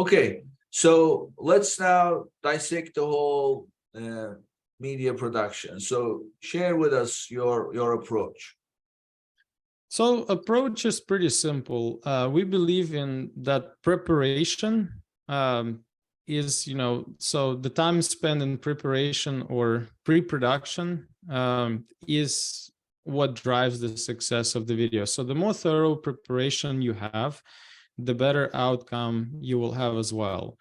Okay, so let's now dissect the whole media production. So share with us your approach. So approach is pretty simple. We believe in that preparation is, so the time spent in preparation or pre-production is what drives the success of the video. So the more thorough preparation you have, the better outcome you will have as well.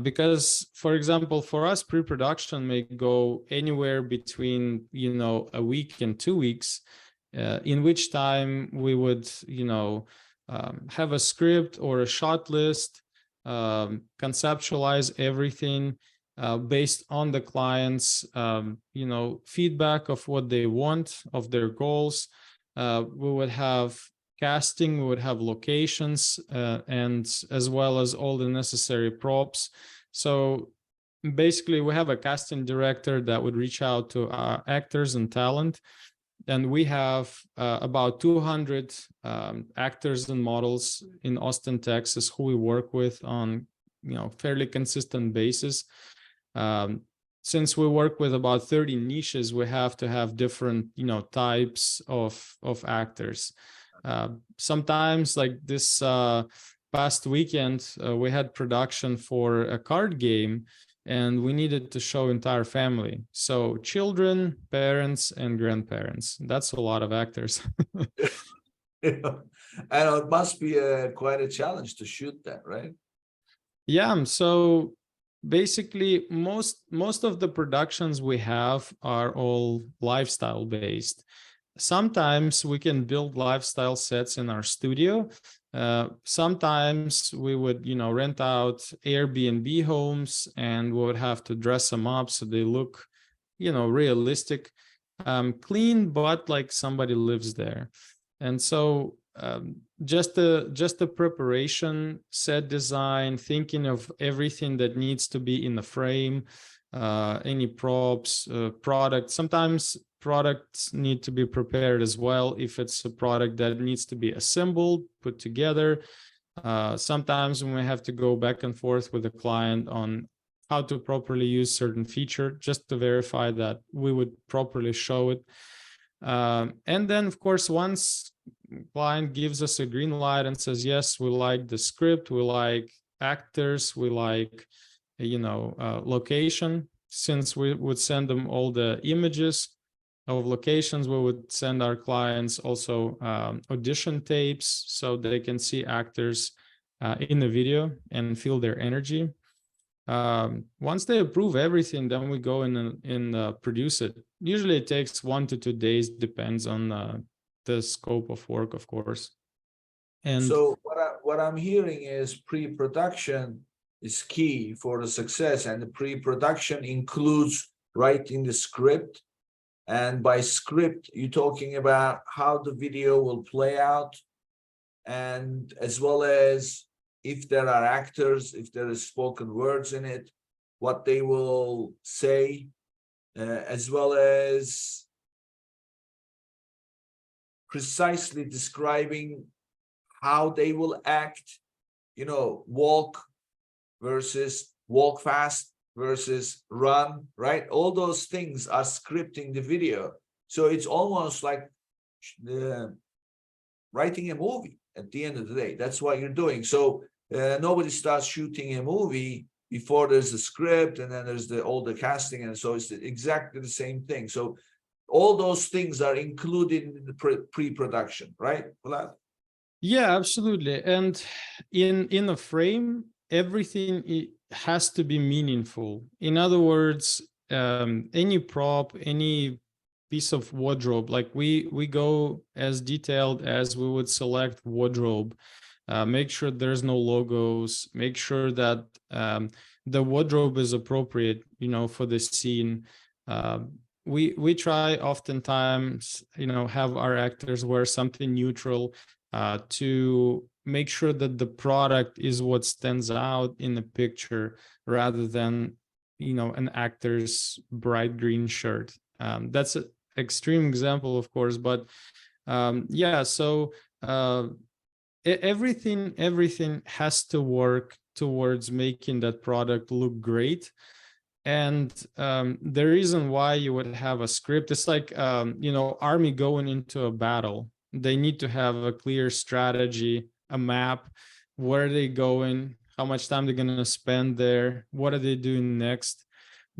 Because, for example, for us, pre-production may go anywhere between, a week and 2 weeks, in which time we would, have a script or a shot list, conceptualize everything based on the client's, feedback of what they want, of their goals. We would have casting, we would have locations, and as well as all the necessary props. So basically, we have a casting director that would reach out to our actors and talent. And we have about 200 actors and models in Austin, Texas, who we work with on, fairly consistent basis. Since we work with about 30 niches, we have to have different, types of actors. Sometimes, like this past weekend, we had production for a card game, and we needed to show entire family. So children, parents, and grandparents. That's a lot of actors. I know it must be quite a challenge to shoot that, right? Yeah, so basically most of the productions we have are all lifestyle based. Sometimes we can build lifestyle sets in our studio. Sometimes we would, rent out Airbnb homes, and we would have to dress them up so they look, realistic, clean, but like somebody lives there. And so just the preparation, set design, thinking of everything that needs to be in the frame, any props, product. Sometimes products need to be prepared as well if it's a product that needs to be assembled, put together. Sometimes we have to go back and forth with the client on how to properly use certain feature just to verify that we would properly show it. And then, of course, once client gives us a green light and says, yes, we like the script, we like actors, we like, location, since we would send them all the images of locations, we would send our clients also audition tapes so they can see actors in the video and feel their energy. Once they approve everything, then we go in and produce it. Usually it takes 1 to 2 days, depends on the scope of work, of course. And so what I'm hearing is pre-production is key for the success, and the pre-production includes writing the script. And by script, you're talking about how the video will play out, and as well as if there are actors, if there is spoken words in it, what they will say, as well as precisely describing how they will act, walk versus walk fast versus run, right? All those things are scripting the video. So it's almost like writing a movie at the end of the day. That's what you're doing. So nobody starts shooting a movie before there's a script, and then there's all the casting, and so it's exactly the same thing. So all those things are included in the pre-production, right, Vlad? Yeah, absolutely. And in a frame, everything has to be meaningful. In other words, any prop, any piece of wardrobe, like we go as detailed as we would select wardrobe. Make sure there's no logos, make sure that the wardrobe is appropriate, for the scene. We try oftentimes, have our actors wear something neutral to make sure that the product is what stands out in the picture rather than, an actor's bright green shirt. That's an extreme example, of course, but yeah, so everything has to work towards making that product look great. And the reason why you would have a script, it's like, army going into a battle. They need to have a clear strategy, a map, where are they going, how much time they're going to spend there, what are they doing next.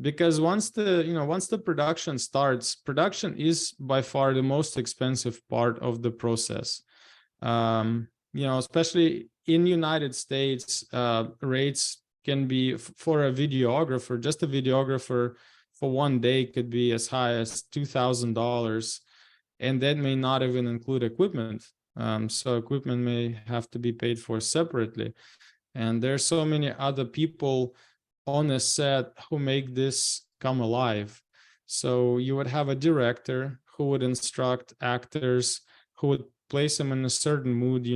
Because once the production starts, production is by far the most expensive part of the process. Especially in United States, rates can be for a videographer, just a videographer for one day could be as high as $2,000, and that may not even include equipment. So equipment may have to be paid for separately. And there's so many other people on a set who make this come alive. So you would have a director who would instruct actors, who would place them in a certain mood.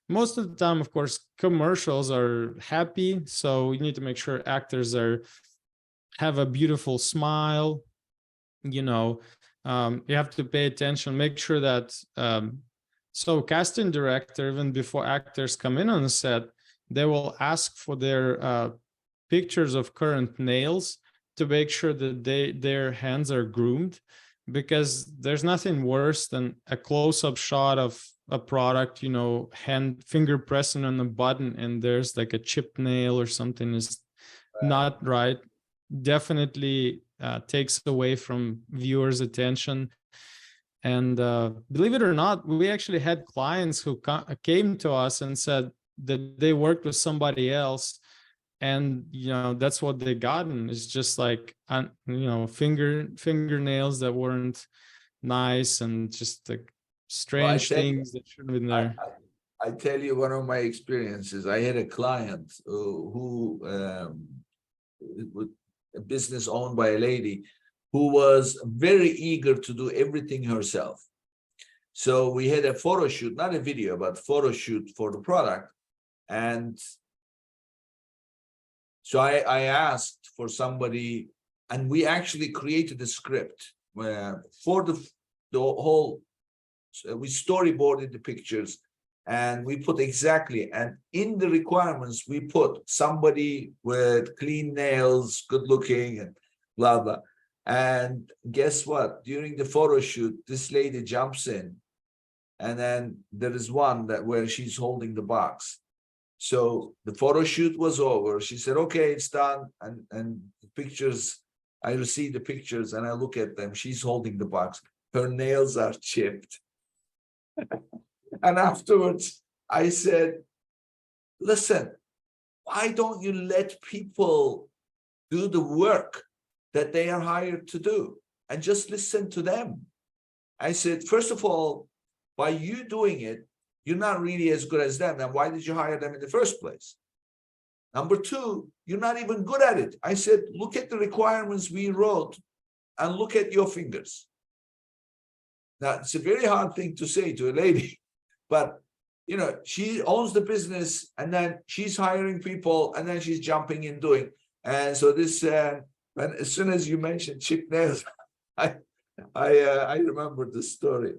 Most of the time, of course, commercials are happy, so you need to make sure actors have a beautiful smile. You have to pay attention, make sure that so casting director, even before actors come in on the set, they will ask for their pictures of current nails to make sure that their hands are groomed, because there's nothing worse than a close-up shot of a product, finger pressing on a button and there's like a chipped nail or something is not right. Definitely takes away from viewers' attention. And believe it or not, we actually had clients who came to us and said that they worked with somebody else, and that's what they gotten. It's just like fingernails that weren't nice, and just like strange things that shouldn't have been there. I tell you one of my experiences. I had a client who a business owned by a lady who was very eager to do everything herself. So we had a photo shoot, not a video, but photo shoot for the product. And so I asked for somebody, and we actually created a script where for the whole, so we storyboarded the pictures, and we put exactly, and in the requirements, we put somebody with clean nails, good looking, and blah, blah. And guess what? During the photo shoot, this lady jumps in, and then there is one where she's holding the box. So the photo shoot was over. She said, okay, it's done. And the pictures, I receive the pictures and I look at them. She's holding the box. Her nails are chipped. And afterwards, I said, listen, why don't you let people do the work that they are hired to do and just listen to them? I said, first of all, by you doing it, you're not really as good as them. Then why did you hire them in the first place? Number two, you're not even good at it. I said, look at the requirements we wrote and look at your fingers. Now, it's a very hard thing to say to a lady, but she owns the business, and then she's hiring people, and then she's jumping in doing. And so this, when as soon as you mentioned chipped nails, I remembered the story.